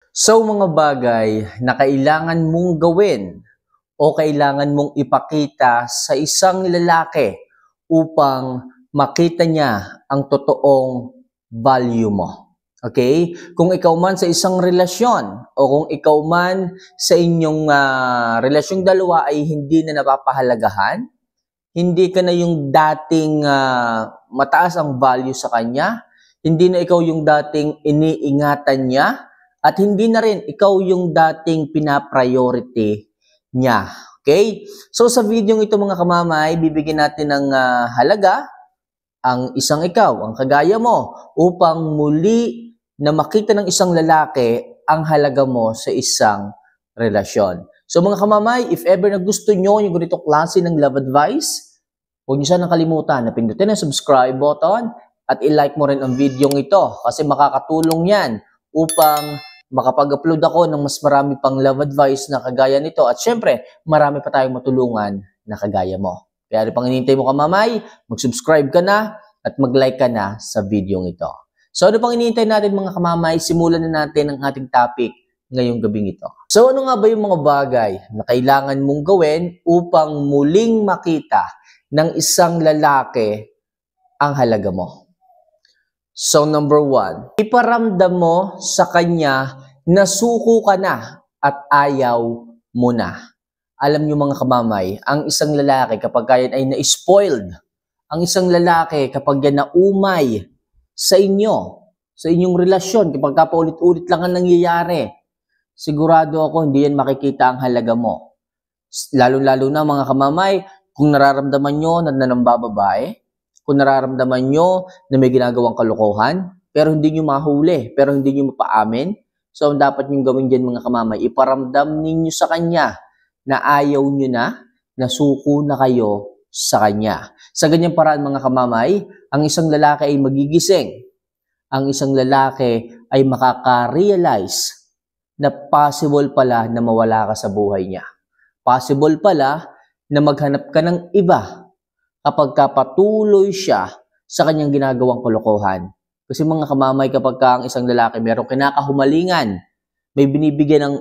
So mga bagay na kailangan mong gawin o kailangan mong ipakita sa isang lalaki upang makita niya ang totoong value mo. Okay? Kung ikaw man sa isang relasyon o kung ikaw man sa inyong relasyong dalawa ay hindi na napapahalagahan, hindi ka na yung dating mataas ang value sa kanya, hindi na ikaw yung dating iniingatan niya, at hindi na rin ikaw yung dating pinapriority niya. Okay? So sa video ito mga kamamay, bibigyan natin ng halaga ang isang ikaw, ang kagaya mo, upang muli na makita ng isang lalaki ang halaga mo sa isang relasyon. So mga kamamay, if ever na gusto nyo yung ganito klase ng love advice, huwag nyo sanang kalimutan na pindutin ang subscribe button at i-like mo rin ang video ito kasi makakatulong yan upang makapag-upload ako ng mas marami pang love advice na kagaya nito. At syempre, marami pa tayong matulungan na kagaya mo. Kaya rin pang hinihintay mo kamamay, mag-subscribe ka na at mag-like ka na sa video ito. So ano pang hinihintay natin mga kamamay, simulan na natin ang ating topic ngayong gabing ito. So ano nga ba yung mga bagay na kailangan mong gawin upang muling makita ng isang lalaki ang halaga mo? So number 1, iparamdam mo sa kanya na suko ka na at ayaw mo na. Alam niyo mga kamamay, ang isang lalaki kapag yan ay na-spoiled, ang isang lalaki kapag yan naumay sa inyo, sa inyong relasyon, kapag paulit-ulit lang ang nangyayari, sigurado ako hindi yan makikita ang halaga mo. Lalo-lalo na mga kamamay, kung nararamdaman nyo na nanambababae, kung nararamdaman nyo na may ginagawang kalokohan, pero hindi nyo mahuli, pero hindi nyo mapaamin, so ang dapat nyo gawin dyan mga kamamay, iparamdam ninyo sa kanya na ayaw nyo na suko na kayo sa kanya. Sa ganyang paraan mga kamamay, ang isang lalaki ay magigising. Ang isang lalaki ay makaka-realize na possible pala na mawala ka sa buhay niya. Possible pala na maghanap ka ng iba kapag patuloy siya sa kanyang ginagawang kalokohan. Kasi mga kamamay, kapag ang isang lalaki merong kinakahumalingan, may binibigyan ng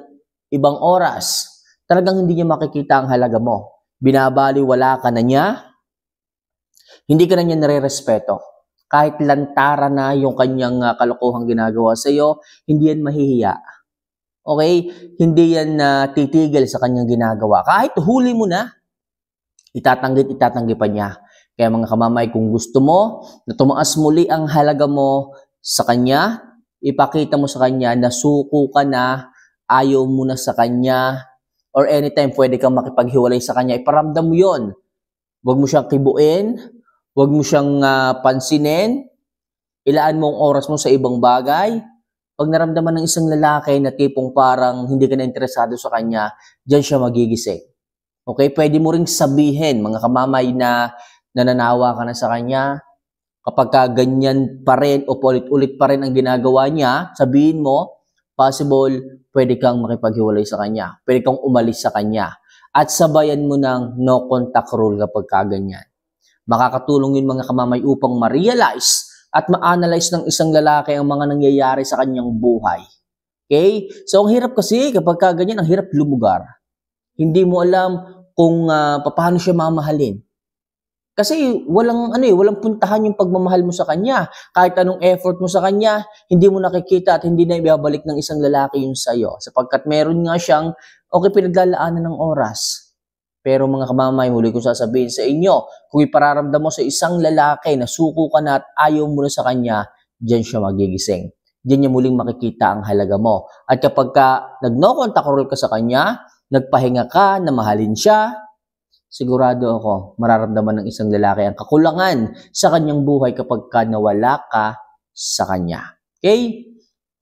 ibang oras, talagang hindi niya makikita ang halaga mo. Binabaliwala ka na niya, hindi ka na niya nare-respeto. Kahit lantara na yung kanyang kalokohang ginagawa sa iyo, hindi yan mahihiya. Okay? Hindi yan titigil sa kanyang ginagawa. Kahit huli mo na, itatanggi pa niya. Kaya mga kamamay, kung gusto mo na tumaas muli ang halaga mo sa kanya, ipakita mo sa kanya na suko ka na, ayaw mo na sa kanya, or anytime pwede kang makipaghiwalay sa kanya, iparamdam mo yun. Huwag mo siyang kibuin, huwag mo siyang pansinin, ilaan mo ang oras mo sa ibang bagay. Pag naramdaman ng isang lalaki na tipong parang hindi ka na interesado sa kanya, diyan siya magigising. Okay? Pwede mo ring sabihin, mga kamamay, na nananawa ka na sa kanya. Kapag ganyan pa rin o ulit-ulit pa rin ang ginagawa niya, sabihin mo, possible, pwede kang makipaghiwalay sa kanya. Pwede kang umalis sa kanya. At sabayan mo ng no contact rule kapag ganyan. Makakatulong yun mga kamamay upang ma-realize at ma-analyze ng isang lalaki ang mga nangyayari sa kanyang buhay. Okay? So ang hirap kasi kapag ganyan, ang hirap lumugar. Hindi mo alam kung paano siya mamahalin. Kasi walang puntahan yung pagmamahal mo sa kanya. Kahit anong effort mo sa kanya, hindi mo nakikita at hindi na ibabalik ng isang lalaki yung sayo. Sapagkat meron nga siyang pinaglalaanan ng oras. Pero mga kamamay, muli ko sasabihin sa inyo, kung ipararamdam mo sa isang lalaki na suko ka na at ayaw mo na sa kanya, diyan siya magigising. Diyan niya muling makikita ang halaga mo. At kapag nag-no contact rule ka sa kanya, nagpahinga ka na mahalin siya, sigurado ako, mararamdaman ng isang lalaki ang kakulangan sa kanyang buhay kapag nawala ka sa kanya. Okay?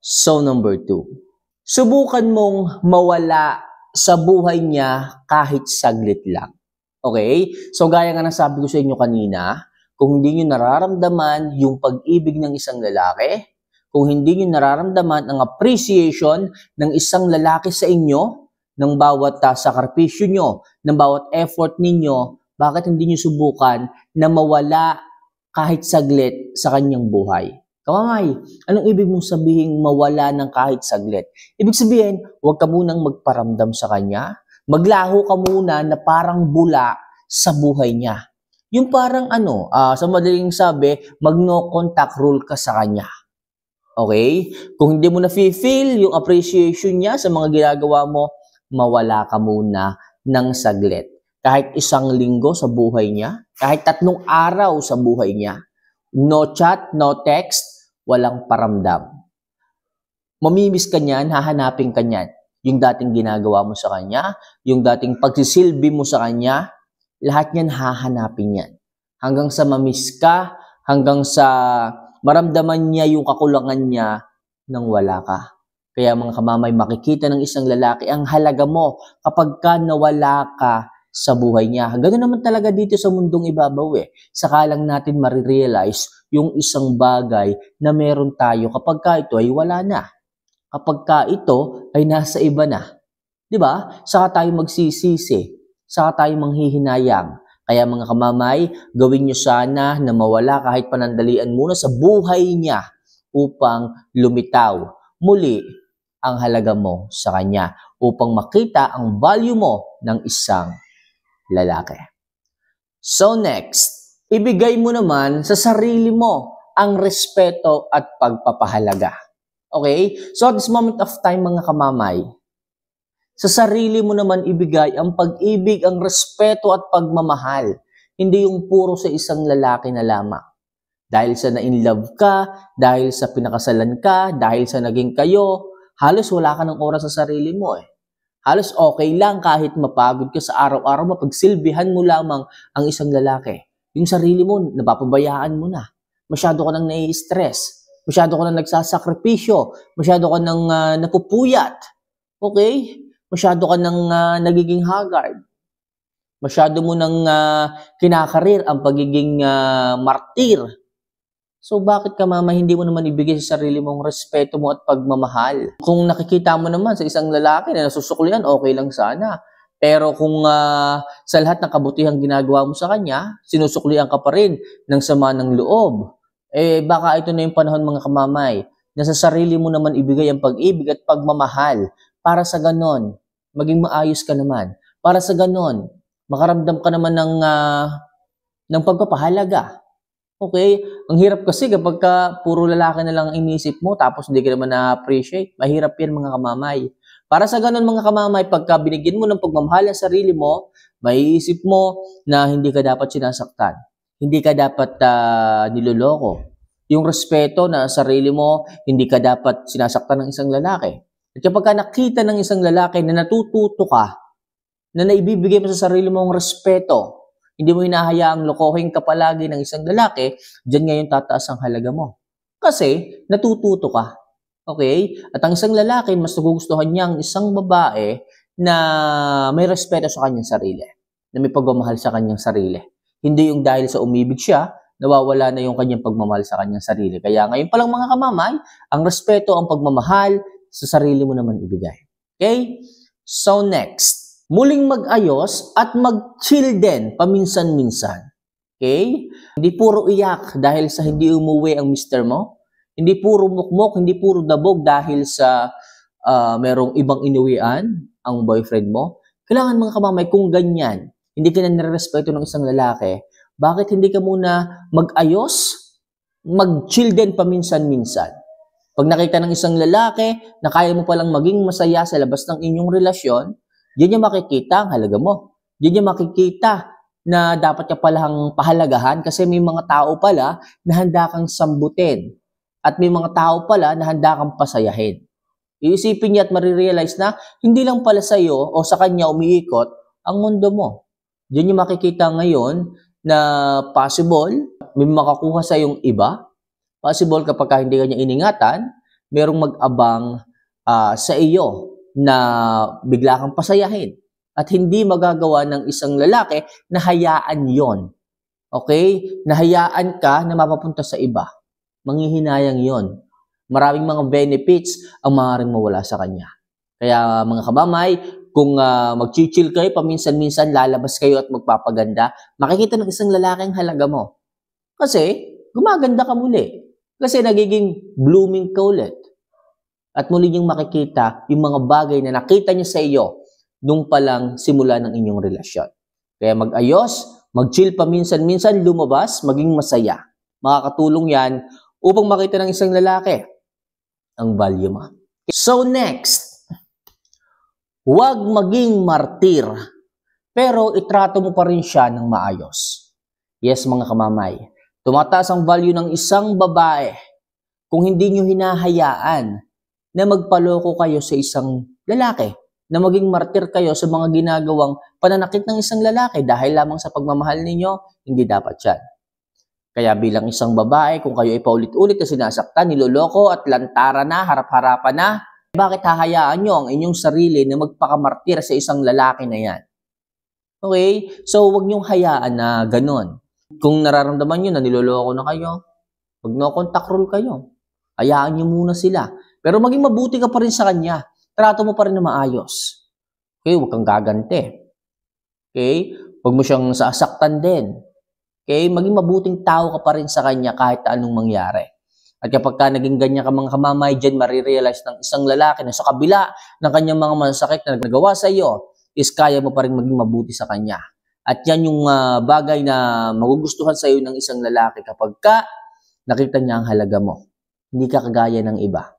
So, number 2. Subukan mong mawala sa buhay niya kahit saglit lang. Okay? So, gaya nga nasabi ko sa inyo kanina, kung hindi nyo nararamdaman yung pag-ibig ng isang lalaki, kung hindi nyo nararamdaman ang appreciation ng isang lalaki sa inyo, ng bawat sakripisyo nyo, ng bawat effort ninyo, bakit hindi nyo subukan na mawala kahit saglit sa kanyang buhay? Kamamay, anong ibig mong sabihin mawala ng kahit saglit? Ibig sabihin, huwag ka munang magparamdam sa kanya. Maglaho ka muna na parang bula sa buhay niya. Yung parang sa madaling sabi, mag-no contact rule ka sa kanya. Okay? Kung hindi mo na-feel yung appreciation niya sa mga ginagawa mo, mawala ka muna ng saglit. Kahit 1 linggo sa buhay niya, kahit 3 araw sa buhay niya, no chat, no text, walang paramdam. Mamimiss ka niyan, hahanapin ka niyan. Yung dating ginagawa mo sa kanya, yung dating pagsisilbi mo sa kanya, lahat niyan hahanapin yan. Hanggang sa mamiss ka, hanggang sa maramdaman niya yung kakulangan niya nang wala ka. Kaya mga kamamay, makikita ng isang lalaki ang halaga mo kapag ka nawala ka sa buhay niya. Ganoon naman talaga dito sa mundong ibabaw Saka lang natin marirealize yung isang bagay na meron tayo kapag ka ito ay wala na. Kapag ka ito ay nasa iba na. 'Di ba? Saka tayo magsisisi. Saka tayo manghihinayang. Kaya mga kamamay, gawin nyo sana na mawala kahit panandalian muna sa buhay niya upang lumitaw muli ang halaga mo sa kanya. Upang makita ang value mo ng isang lalaki. So next, ibigay mo naman sa sarili mo ang respeto at pagpapahalaga. Okay? So at this moment of time mga kamamay, sa sarili mo naman ibigay ang pag-ibig, ang respeto at pagmamahal. Hindi yung puro sa isang lalaki na lamang. Dahil sa na-inlove ka, dahil sa pinakasalan ka, dahil sa naging kayo, halos wala ka ng oras sa sarili mo Halos okay lang kahit mapagod ka sa araw-araw, mapagsilbihan mo lamang ang isang lalaki. Yung sarili mo, napapabayaan mo na. Masyado ka nang nai-stress. Masyado ka nang nagsasakripisyo. Masyado ka nang napupuyat. Okay? Masyado ka nang nagiging haggard. Masyado mo nang kinakarir ang pagiging martir. So bakit ka mama hindi mo naman ibigay sa sarili mong respeto mo at pagmamahal? Kung nakikita mo naman sa isang lalaki na nasusuklian, okay lang sana. Pero kung sa lahat ng kabutihang ginagawa mo sa kanya, sinusuklian ka pa rin ng sama ng loob. Baka ito na yung panahon mga kamamay na sa sarili mo naman ibigay ang pag-ibig at pagmamahal para sa ganon, maging maayos ka naman. Para sa ganon, makaramdam ka naman ng pagpapahalaga. Okay? Ang hirap kasi kapag puro lalaki na lang ang inisip mo tapos hindi ka naman na-appreciate. Mahirap yan mga kamamay. Para sa ganun mga kamamay, pagka binigyan mo ng pagmamahal ang sarili mo, maiisip mo na hindi ka dapat sinasaktan. Hindi ka dapat niloloko. Yung respeto na sarili mo, hindi ka dapat sinasaktan ng isang lalaki. At kapag nakita ng isang lalaki na natututo ka, na naibibigay mo sa sarili mong respeto, hindi mo hinahayaang lokohin ka palagi ng isang lalaki, dyan ngayon tataas ang halaga mo. Kasi, natututo ka. Okay? At ang isang lalaki, mas nagugustuhan niya ang isang babae na may respeto sa kanyang sarili. Na may pagmamahal sa kanyang sarili. Hindi yung dahil sa umibig siya, nawawala na yung kanyang pagmamahal sa kanyang sarili. Kaya ngayon palang mga kamamay, ang respeto, ang pagmamahal, sa sarili mo naman ibigay. Okay? So next. Muling mag-ayos at mag-chill din paminsan-minsan. Okay? Hindi puro iyak dahil sa hindi umuwi ang mister mo. Hindi puro mukmok, hindi puro dabog dahil sa merong ibang inuwian ang boyfriend mo. Kailangan mga kamamay, kung ganyan, hindi ka na nirespeto ng isang lalaki, bakit hindi ka muna mag-ayos, mag-chill din paminsan-minsan? Pag nakita ng isang lalaki na kaya mo palang maging masaya sa labas ng inyong relasyon, diyan niya makikita ang halaga mo. Diyan niya makikita na dapat ka palang pahalagahan kasi may mga tao pala na handa kang sambutin. At may mga tao pala na handa kang pasayahin. Iisipin niya at marirealize na hindi lang pala sa iyo o sa kanya umiikot ang mundo mo. Diyan niya makikita ngayon na possible may makakuha sa iyong iba. Possible kapag hindi ka niya iningatan, merong mag-abang sa iyo na bigla kang pasayahin. At hindi magagawa ng isang lalaki na hayaan yon. Okay? Nahayaan ka na mapapunta sa iba. Manghihinayang yon. Maraming mga benefits ang maaaring mawala sa kanya. Kaya mga kabamay, kung mag-chill kayo, paminsan-minsan lalabas kayo at magpapaganda, makikita ng isang lalaki ang halaga mo. Kasi, gumaganda ka muli. Kasi nagiging blooming ka ulit. At muli niyong makikita yung mga bagay na nakita niya sa iyo nung palang simula ng inyong relasyon. Kaya mag-ayos, mag-chill paminsan-minsan, lumabas, maging masaya. Makakatulong yan upang makita ng isang lalaki ang value mo. So next, huwag maging martir, pero itrato mo pa rin siya ng maayos. Yes mga kamamay, tumataas ang value ng isang babae kung hindi nyo hinahayaan na magpaloko kayo sa isang lalaki, na maging martir kayo sa mga ginagawang pananakit ng isang lalaki dahil lamang sa pagmamahal ninyo, hindi dapat yan. Kaya bilang isang babae, kung kayo ay paulit-ulit na sinasaktan, niloloko at lantara na, harap-harapan na, bakit hahayaan nyo ang inyong sarili na magpakamartir sa isang lalaki na yan? Okay? So, huwag nyong hayaan na ganun. Kung nararamdaman nyo na niloloko na kayo, wag no contact rule kayo. Hayaan nyo muna sila. Pero maging mabuti ka pa rin sa kanya. Trato mo pa rin na maayos. Okay? Huwag kang gaganti. Okay? Huwag mo siyang sasaktan din. Okay? Maging mabuting tao ka pa rin sa kanya kahit anong mangyari. At kapag ka naging ganyan ka mga kamamay, dyan marirealize ng isang lalaki na sa kabila ng kanyang mga masakit na nagawa sa iyo, is kaya mo pa rin maging mabuti sa kanya. At yan yung bagay na magugustuhan sa iyo ng isang lalaki kapag ka nakita niya ang halaga mo. Hindi ka kagaya ng iba.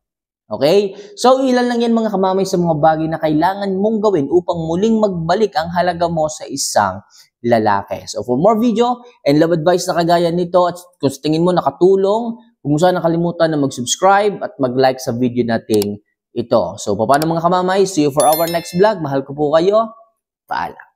Okay? So, ilan lang yan mga kamamay sa mga bagay na kailangan mong gawin upang muling magbalik ang halaga mo sa isang lalaki. So, for more video and love advice na kagaya nito at kung tingin mo nakatulong, huwag mo sana nakalimutan na mag-subscribe at mag-like sa video nating ito. So, paano mga kamamay? See you for our next vlog. Mahal ko po kayo. Paalam.